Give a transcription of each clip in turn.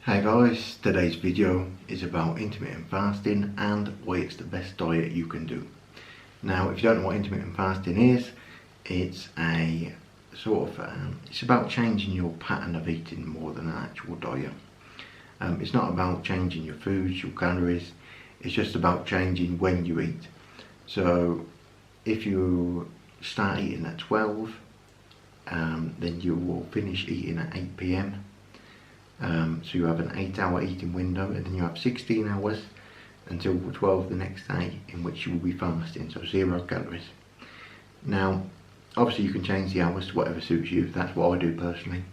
Hi guys, today's video is about intermittent fasting and why it's the best diet you can do. Now, if you don't know what intermittent fasting is, it's a sort of, it's about changing your pattern of eating more than an actual diet. It's not about changing your foods, your calories, it's just about changing when you eat. So if you start eating at 12, then you will finish eating at 8 p.m. So you have an 8-hour eating window, and then you have 16 hours until 12 the next day in which you will be fasting, so 0 calories. Now, obviously you can change the hours to whatever suits you. That's what I do personally.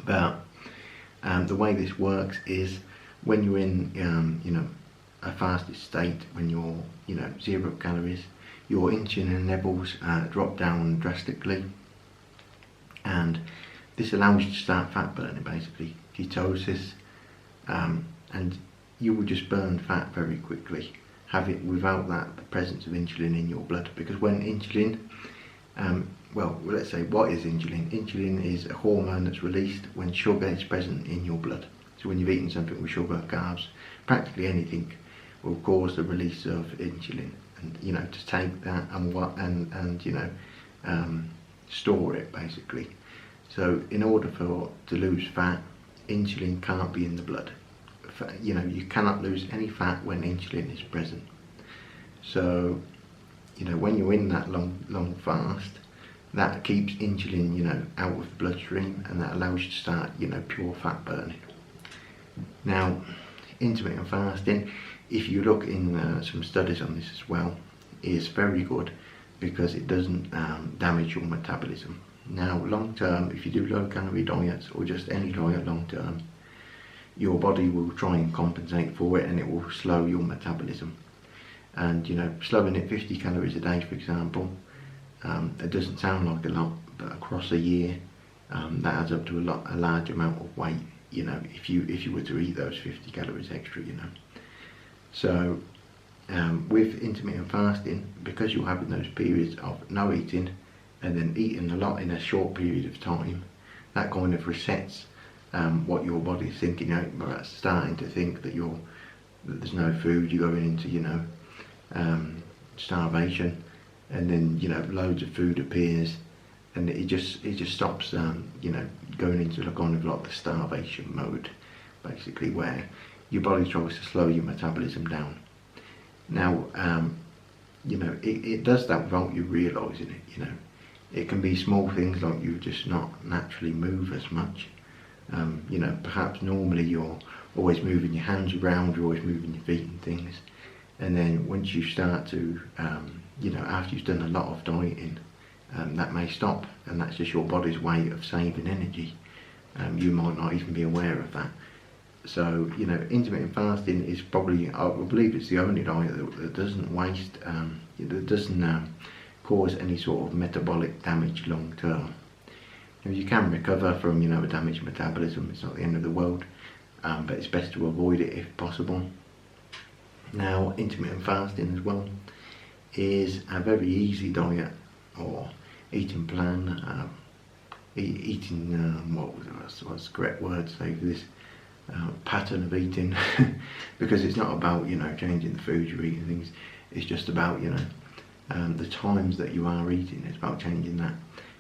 But the way this works is when you're in a fasted state, when you're 0 calories, your insulin levels drop down drastically, and this allows you to start fat burning, basically ketosis, and you will just burn fat very quickly, have it without the presence of insulin in your blood. Because when insulin, well, let's say, what is insulin? Insulin is a hormone that's released when sugar is present in your blood. So when you've eaten something with sugar, carbs, practically anything will cause the release of insulin, and to take that and store it, basically. So in order to lose fat, insulin can't be in the blood. You cannot lose any fat when insulin is present. So when you're in that long fast, that keeps insulin out of the bloodstream, and that allows you to start pure fat burning. Now, intermittent fasting, if you look in some studies on this as well, is very good because it doesn't damage your metabolism. Now, long term, if you do low calorie diets or just any diet long term, your body will try and compensate for it, and it will slow your metabolism. And slowing it 50 calories a day, for example, it doesn't sound like a lot, but across a year, that adds up to a large amount of weight. If you were to eat those 50 calories extra, So with intermittent fasting, because you're having those periods of no eating and then eating a lot in a short period of time, that kind of resets what your body's thinking. It's starting to think that there's no food. You're going into starvation, and then loads of food appears, and it just stops going into the starvation mode, basically, where your body tries to slow your metabolism down. Now, it does that without you realising it. It can be small things like you just not naturally move as much. Perhaps normally you're always moving your hands around, you're always moving your feet and things. And then once you start to, after you've done a lot of dieting, that may stop, and that's just your body's way of saving energy. You might not even be aware of that. So, intermittent fasting is probably, I believe it's the only diet that doesn't waste, that doesn't cause any sort of metabolic damage long term. You can recover from, a damaged metabolism. It's not the end of the world, but it's best to avoid it if possible. Now, intermittent fasting as well is a very easy diet or eating plan, what's the correct word to say for this? Pattern of eating, because it's not about changing the food you're eating things. It's just about the times that you are eating. It's about changing that.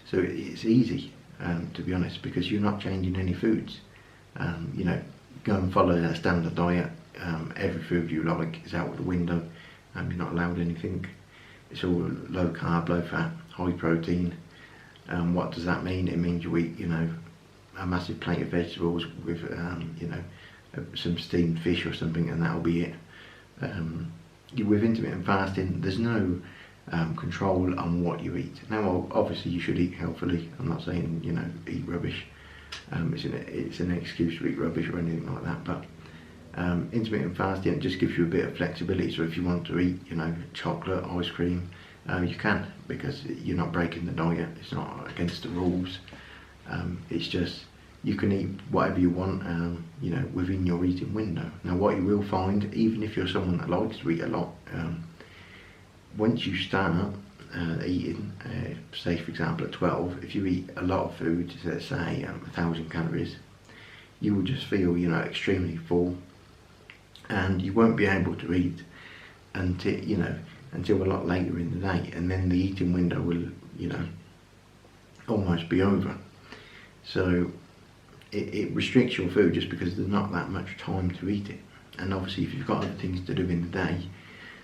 So it's easy, to be honest, because you're not changing any foods. Go and follow that standard diet. Every food you like is out of the window. You're not allowed anything. It's all low carb, low fat, high protein. What does that mean? It means you eat a massive plate of vegetables with some steamed fish or something, and that'll be it. With intermittent fasting, there's no control on what you eat. Now, obviously you should eat healthily. I'm not saying eat rubbish. It's an excuse to eat rubbish or anything like that, but intermittent fasting just gives you a bit of flexibility. So if you want to eat chocolate, ice cream, you can, because you're not breaking the diet. It's not against the rules. It's just you can eat whatever you want, within your eating window. Now, what you will find, even if you're someone that likes to eat a lot, once you start eating, say for example at 12, if you eat a lot of food, let's say 1,000 calories, you will just feel, you know, extremely full, and you won't be able to eat until, you know, until a lot later in the day, and then the eating window will, you know, almost be over. So it restricts your food just because there's not that much time to eat it. And obviously if you've got other things to do in the day,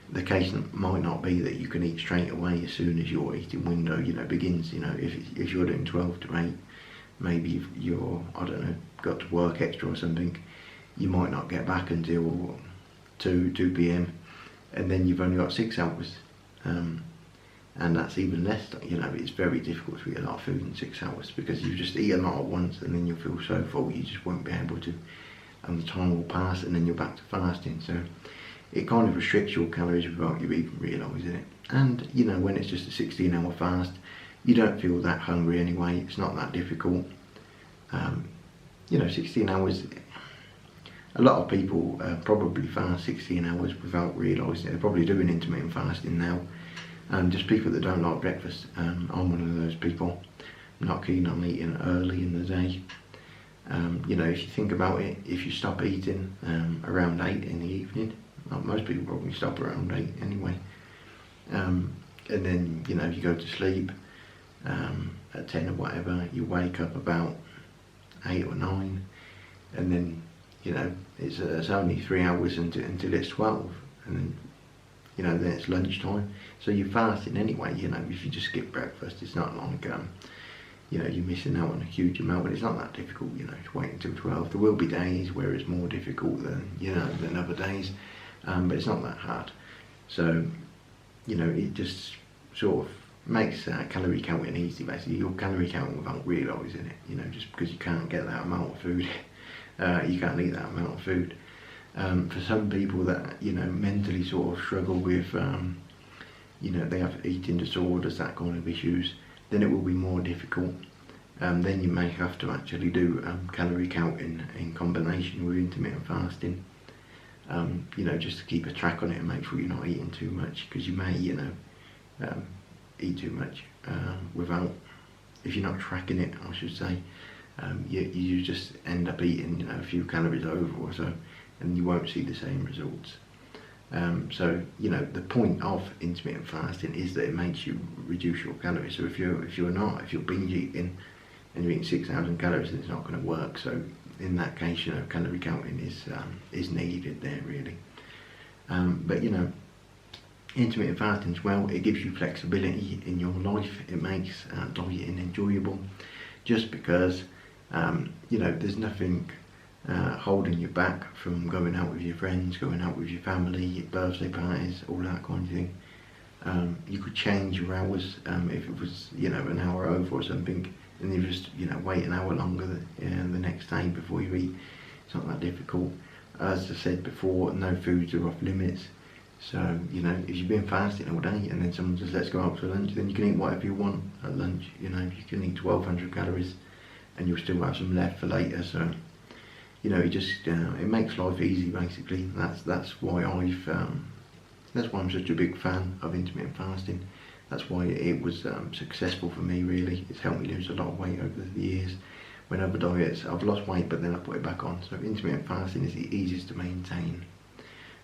the case might not be that you can eat straight away as soon as your eating window, you know, begins. You know, if you're doing 12 to 8, maybe if you're, I don't know, got to work extra or something, you might not get back until 2 p.m, and then you've only got 6 hours, and that's even less. You know, it's very difficult to eat a lot of food in 6 hours, because you just eat a lot at once and then you'll feel so full you just won't be able to, and the time will pass and then you're back to fasting. So it kind of restricts your calories without you even realising it. And you know, when it's just a 16-hour fast, you don't feel that hungry anyway. It's not that difficult. You know, 16 hours, a lot of people probably fast 16 hours without realising it. They're probably doing intermittent fasting now. Just people that don't like breakfast. I'm one of those people. I'm not keen on eating early in the day. You know, if you think about it, if you stop eating around 8 in the evening, well, most people probably stop around 8 anyway, and then, you know, you go to sleep at 10 or whatever, you wake up about 8 or 9, and then, you know, it's only 3 hours until it's 12, and then, you know, then it's lunchtime. So you're fasting anyway. You know, if you just skip breakfast, it's not like you know, you're missing out on a huge amount, but it's not that difficult, you know, to wait until 12. There will be days where it's more difficult than, you know, than other days, but it's not that hard. So, you know, it just sort of makes calorie counting easy, basically. You're calorie counting without realising it, you know, just because you can't get that amount of food. You can't eat that amount of food. For some people that, you know, mentally sort of struggle with, you know, they have eating disorders, that kind of issues, then it will be more difficult. Then you may have to actually do calorie counting in combination with intermittent fasting, you know, just to keep a track on it and make sure you're not eating too much, because you may, you know, eat too much without, if you're not tracking it, I should say, you just end up eating, you know, a few calories over or so, and you won't see the same results. So, you know, the point of intermittent fasting is that it makes you reduce your calories. So if you're binge eating and you're eating 6,000 calories, then it's not going to work. So in that case, you know, calorie counting is needed there, really. But you know, intermittent fasting as well, it gives you flexibility in your life. It makes dieting enjoyable, just because you know, there's nothing holding you back from going out with your friends, going out with your family, birthday parties, all that kind of thing. You could change your hours if it was, you know, an hour over or something, and you just, you know, wait an hour longer the next day before you eat. It's not that difficult. As I said before, no foods are off limits. So, you know, if you've been fasting all day and then someone says let's go out for lunch, then you can eat whatever you want at lunch. You know, you can eat 1,200 calories and you'll still have some left for later. So, you know, it just it makes life easy, basically. That's why I'm such a big fan of intermittent fasting. That's why it was successful for me, really. It's helped me lose a lot of weight over the years. When other diets, I've lost weight but then I put it back on. So intermittent fasting is the easiest to maintain.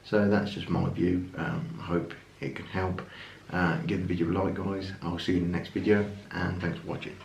So that's just my view. I hope it can help. Give the video a like, guys. I'll see you in the next video, and thanks for watching.